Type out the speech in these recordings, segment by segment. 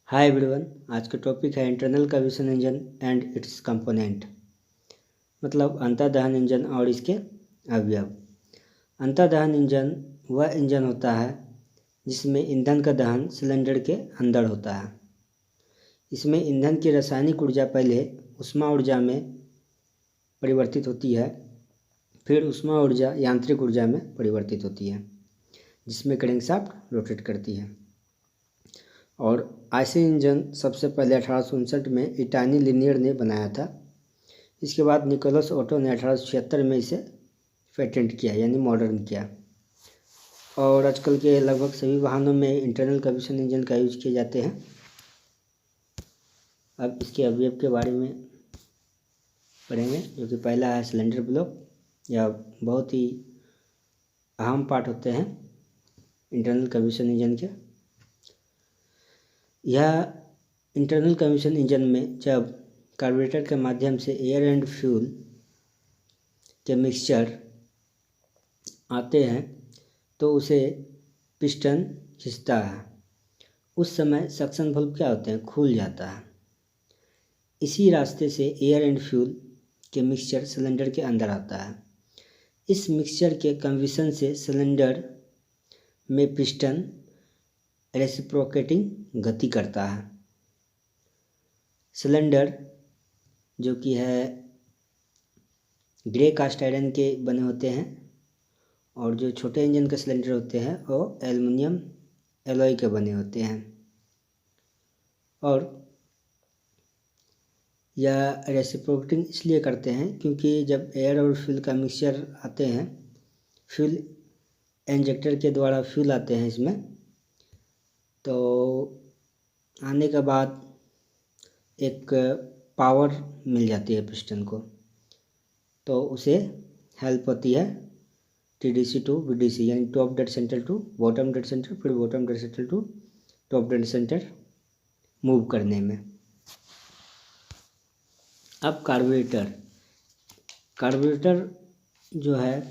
Hi everyone. आज का topic है internal combustion engine and it's component, मतलब अंतर्दहन इंजन और इसके अवयव। अंतर्दहन इंजन वह इंजन होता है जिसमें ईंधन का दहन सिलेंडर के अंदर होता है। इसमें ईंधन की रासायनिक ऊर्जा पहले ऊष्मा ऊर्जा में परिवर्तित होती है, फिर ऊष्मा ऊर्जा यांत्रिक ऊर्जा में परिवर्तित होती है, जिसमें क्रैंकशाफ्ट रोटेट करती है। और ऐसे इंजन सबसे पहले 1859 में इटानी लिनियर ने बनाया था। इसके बाद निकोलस ओटो ने 1876 में इसे पेटेंट किया, यानी मॉडर्न किया। और आजकल के लगभग सभी वाहनों में इंटरनल कंबशन इंजन का यूज किए जाते हैं। अब इसके अवयव के बारे में पढ़ेंगे, जो कि पहला है सिलेंडर ब्लॉक। यह बहुत ही अहम पार्ट होते हैं इंटरनल कंबशन इंजन के। यह इंटरनल कंबशन इंजन में जब कार्बोरेटर के माध्यम से एयर एंड फ्यूल के मिक्सचर आते हैं तो उसे पिस्टन खींचता है। उस समय सक्शन वाल्व क्या होते हैं, खुल जाता है। इसी रास्ते से एयर एंड फ्यूल के मिक्सचर सिलेंडर के अंदर आता है। इस मिक्सचर के कंबशन से सिलेंडर में पिस्टन रेसिप्रोकेटिंग गति करता है। सिलेंडर जो कि है ग्रे कास्ट आयरन के बने होते हैं, और जो छोटे इंजन के सिलेंडर होते हैं वो एल्युमिनियम एलॉय के बने होते हैं। और यह रेसिप्रोकेटिंग इसलिए करते हैं क्योंकि जब एयर और फ्यूल का मिक्सचर आते हैं, फ्यूल इंजेक्टर के द्वारा फ्यूल आते हैं इसमें, तो आने के बाद एक पावर मिल जाती है पिस्टन को, तो उसे हेल्प होती है TDC टू BDC, यानी top dead centre to bottom dead centre, फिर bottom dead centre to top dead centre move करने में। अब कार्बोरेटर जो है,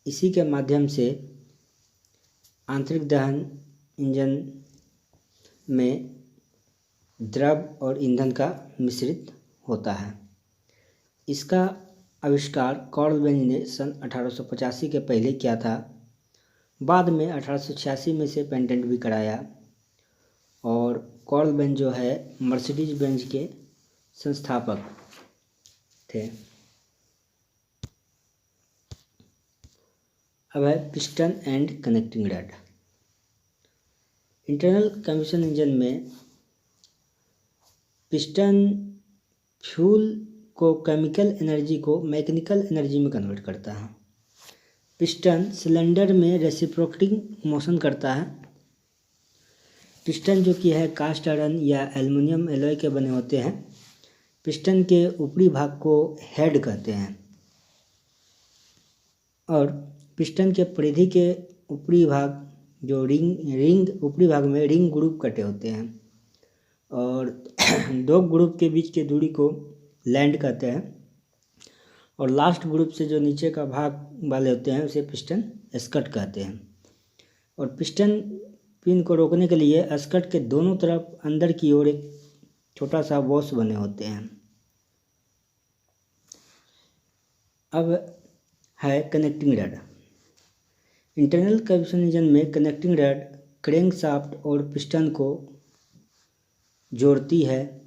इसी के माध्यम से आंतरिक दहन इंजन में द्रव और ईंधन का मिश्रित होता है। इसका आविष्कार कार्ल बेंज ने सन 1885 के पहले किया था। बाद में 1886 में से पेटेंट भी कराया। और कार्ल बेंज जो है मर्सिडीज बेंज के संस्थापक थे। अब है piston and connecting rod. Internal combustion engine में पिस्टन फ्यूल को केमिकल एनर्जी को मैकेनिकल एनर्जी में कन्वर्ट करता है। पिस्टन सिलेंडर में रेसिप्रोकेटिंग मोशन करता है। पिस्टन जो कि है कास्ट आयरन या एल्युमिनियम एलॉय के बने होते हैं। पिस्टन के ऊपरी भाग को हेड कहते हैं, और पिस्टन के परिधि के ऊपरी भाग जो रिंग ऊपरी भाग में रिंग ग्रुप कटे होते हैं, और दो ग्रुप के बीच की दूरी को लैंड कहते हैं, और लास्ट ग्रुप से जो नीचे का भाग वाले होते हैं उसे पिस्टन स्कट कहते हैं। और पिस्टन पिन को रोकने के लिए स्कट के दोनों तरफ अंदर की ओर एक छोटा सा वॉश बने होते हैं। अब है connecting rod. Internal combustion engine में कनेक्टिंग रड क्रैंकशाफ्ट और पिस्टन को जोड़ती है,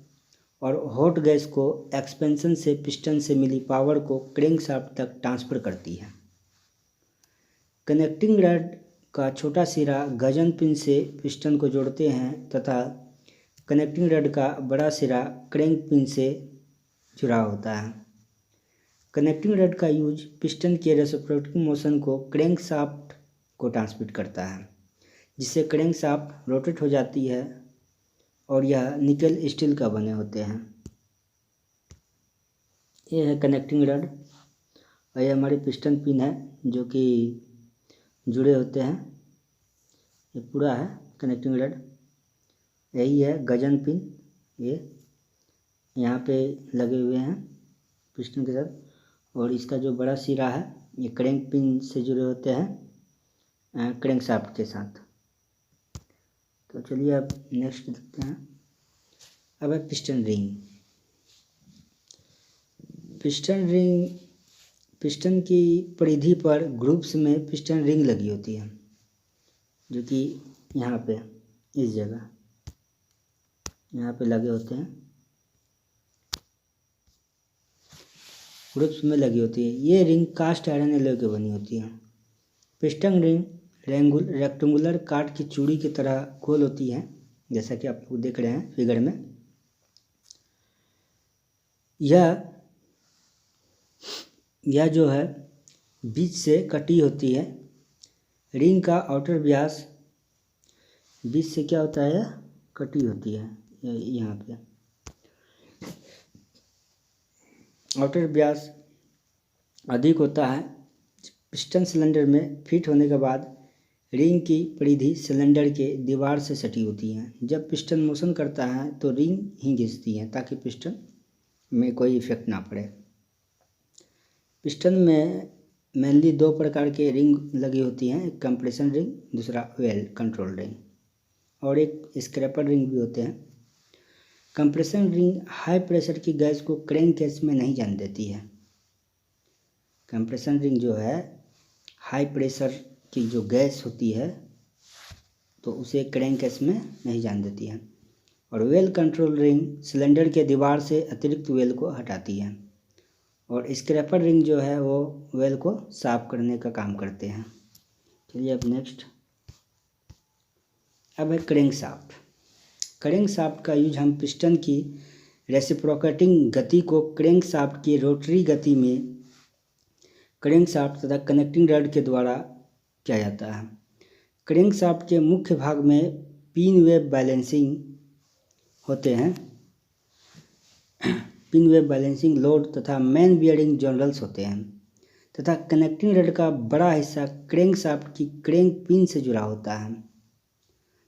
और हॉट गैस को एक्सपेंशन से पिस्टन से मिली पावर को क्रैंकशाफ्ट तक ट्रांसफर करती है। कनेक्टिंग रड का छोटा सिरा गजन पिन से पिस्टन को जोड़ते हैं, तथा कनेक्टिंग रड का बड़ा सिरा क्रैंक पिन से जुड़ा होता है। कनेक्टिंग रड का यूज पिस्टन के रेसिप्रोकेटिंग मोशन को क्रैंकशाफ्ट को ट्रांसमिट करता है, जिससे क्रैंकशाफ्ट रोटेट हो जाती है, और यह निकल स्टील का बने होते हैं। ये है कनेक्टिंग रड, और ये हमारे पिस्टन पिन है जो कि जुड़े होते हैं। ये पूरा है कनेक्टिंग रड। यही है गजन पिन, ये यहाँ पे लगे हुए हैं पिस्टन के साथ, और इसका जो बड़ा सिरा है ये क्रैंक पिन से जुड़े होते हैं क्रैंकशाफ्ट के साथ। तो चलिए अब नेक्स्ट देखते हैं। अब है piston ring. Piston ring, piston की परिधि पर ग्रुप्स में पिस्टन रिंग लगी होती है, जो कि यहाँ पे इस जगह यहाँ पे लगे होते हैं, ग्रुप्स में लगी होती है। ये रिंग कास्ट आयरन एलॉय की बनी होती है। पिस्टन रिंग रेक्टेंगुलर काट की चूड़ी की तरह गोल होती है, जैसा कि आप लोग देख रहे हैं फिगर में। यह जो है बीच से कटी होती है। रिंग का आउटर व्यास बीच से क्या होता है, कटी होती है। यहाँ पे आउटर व्यास अधिक होता है। पिस्टन सिलेंडर में फिट होने के बाद रिंग की परिधि सिलेंडर के दीवार से सटी होती है। जब पिस्टन मोशन करता है तो रिंग ही घिसती है ताकि पिस्टन में कोई इफेक्ट ना पड़े। पिस्टन में मेनली 2 प्रकार के रिंग लगी होती हैं, एक कंप्रेशन रिंग, दूसरा वेल कंट्रोल रिंग, और एक स्क्रैपर रिंग भी होते हैं। कंप्रेशन रिंग हाई प्रेशर की गैस को क्रैंक केस में नहीं जाने देती है। कंप्रेशन रिंग जो है हाई प्रेशर की जो गैस होती है तो उसे क्रैंक केस में नहीं जाने देती है। और वेल कंट्रोल रिंग सिलेंडर के दीवार से अतिरिक्त वेल को हटाती है। और स्क्रैपर रिंग जो है वो वेल को साफ करने का काम करते हैं। चलिए अब नेक्स्ट। अब है क्रैंक शाफ्ट। क्रैंक शाफ्ट का यूज हम पिस्टन की रेसिप्रोकेटिंग गति को क्रैंक शाफ्ट की रोटरी गति में क्रैंक शाफ्ट तथा कनेक्टिंग रड के द्वारा किया जाता है। क्रैंक शाफ्ट के मुख्य भाग में पिन वेब बैलेंसिंग होते हैं, पिन वेब बैलेंसिंग लोड तथा मेन बियरिंग जर्नल्स होते हैं, तथा कनेक्टिंग रड का बड़ा हिस्सा क्रैंक शाफ्ट की क्रैंक पिन से जुड़ा होता है,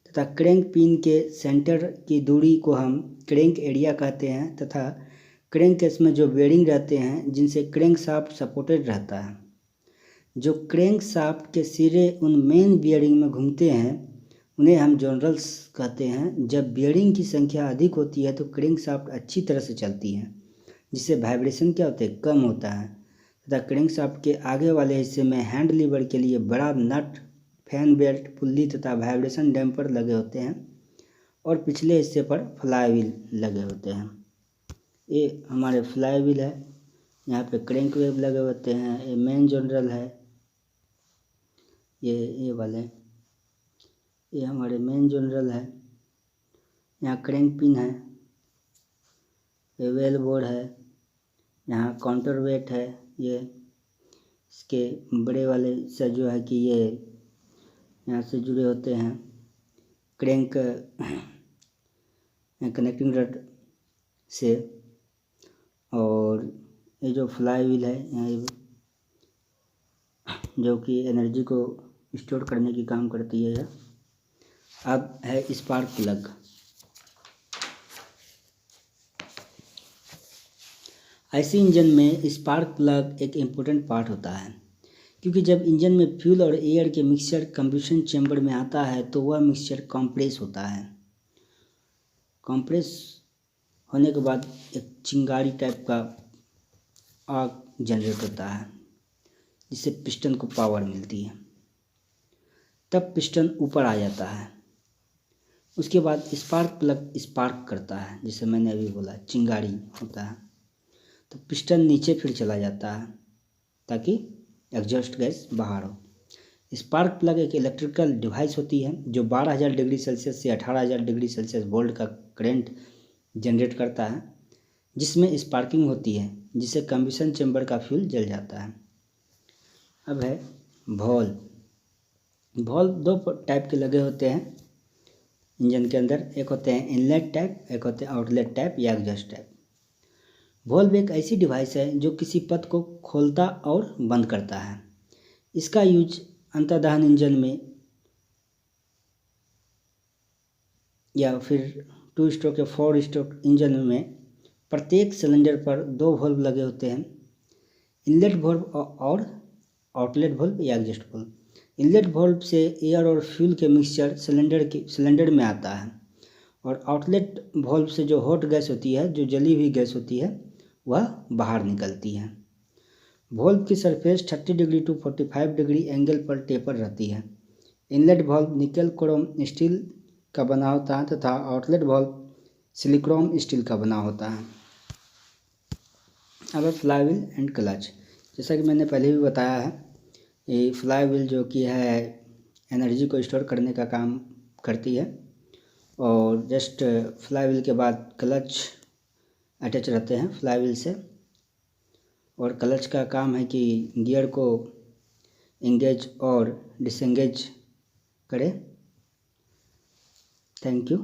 तथा क्रैंक पिन के सेंटर की दूरी को हम क्रैंक एरिया कहते हैं, तथा क्रैंक केस में जो बेयरिंग रहते हैं जिनसे क्रैंक शाफ्ट सपोर्टेड रहता है। जो क्रैंक शाफ्ट के सिरे उन मेन बियरिंग में घूमते हैं उन्हें हम जर्नल्स कहते हैं। जब बियरिंग की संख्या अधिक होती है तो क्रैंक शाफ्ट अच्छी तरह से चलती है, जिससे वाइब्रेशन क्या होते हैं, कम होता है, तथा क्रैंक शाफ्ट के आगे वाले हिस्से में हैंड लीवर के लिए बड़ा नट, फैन बेल्ट, पुल्ली तथा वाइब्रेशन डैम्पर लगे होते हैं, और पिछले हिस्से पर फ्लाईव्हील लगे होते हैं। ये हमारे फ्लाईव्हील है, यहाँ पे क्रैंक वेब लगे होते हैं। ये मेन जर्नल है, ये वाले, ये हमारे मेन जर्नल है। यहाँ क्रैंक पिन है, ये वेल बोर्ड है, यहाँ काउंटर वेट है। ये इसके बड़े वाले से जो है कि ये यहाँ से जुड़े होते हैं क्रैंक कनेक्टिंग रड से। और ये जो फ्लाईव्हील है यहाँ जो कि एनर्जी को स्टोर करने की काम करती है। अब है स्पार्क प्लग। ऐसे इंजन में स्पार्क प्लग एक इम्पोर्टेंट पार्ट होता है, क्योंकि जब इंजन में फ्यूल और एयर के मिक्सचर कंबशन चैम्बर में आता है तो वह मिक्सचर कंप्रेस होता है। कंप्रेस होने के बाद एक चिंगारी टाइप का आग जनरेट होता है, जिससे पिस्टन को पावर मिलती है। तब पिस्टन ऊपर आ जाता है। उसके बाद स्पार्क प्लग स्पार्क करता है, जिसे मैंने अभी बोला चिंगारी होता है, तो पिस्टन नीचे फिर चला जाता है ताकि एग्जॉस्ट गैस बाहर हो। स्पार्क प्लग एक इलेक्ट्रिकल डिवाइस होती है जो 12,000 डिग्री सेल्सियस से 18,000 डिग्री सेल्सियस वोल्ट का करंट जनरेट करता है, जिसमें स्पार्किंग होती है, जिससे कंबशन चैम्बर का फ्यूल जल जाता है। अब है वॉल्व। वॉल्व 2 टाइप के लगे होते हैं इंजन के अंदर, एक होते हैं इनलेट टाइप, एक होते हैं आउटलेट टाइप या एग्जॉस्ट टाइप। वॉल्व एक ऐसी डिवाइस है जो किसी पथ को खोलता और बंद करता है। इसका यूज अंतर्दहन इंजन में या फिर 2 स्ट्रोक या 4 स्ट्रोक इंजन में प्रत्येक सिलेंडर पर 2 वॉल्व लगे होते हैं, इनलेट वॉल्व और आउटलेट वॉल्व या एग्जॉस्ट वॉल्व। इनलेट वाल्व से एयर और फ्यूल के मिक्सचर सिलेंडर में आता है, और आउटलेट वाल्व से जो हॉट गैस होती है, जो जली हुई गैस होती है, वह बाहर निकलती है। वाल्व की surface 30 degree to 45 degree angle पर टेपर रहती है। Inlet valve nickel chrome steel का बना होता है तथा आउटलेट वाल्व सिलिक्रोम स्टील का बना होता है। अब फ्लाईव्हील एंड क्लच, जैसा कि मैंने पहले भी बताया है, ये फ्लाईव्हील जो कि है एनर्जी को स्टोर करने का काम करती है, और जस्ट फ्लाईव्हील के बाद क्लच अटैच रहते हैं फ्लाईव्हील से, और क्लच का काम है कि गियर को इंगेज और डिसएंगेज करे। Thank you.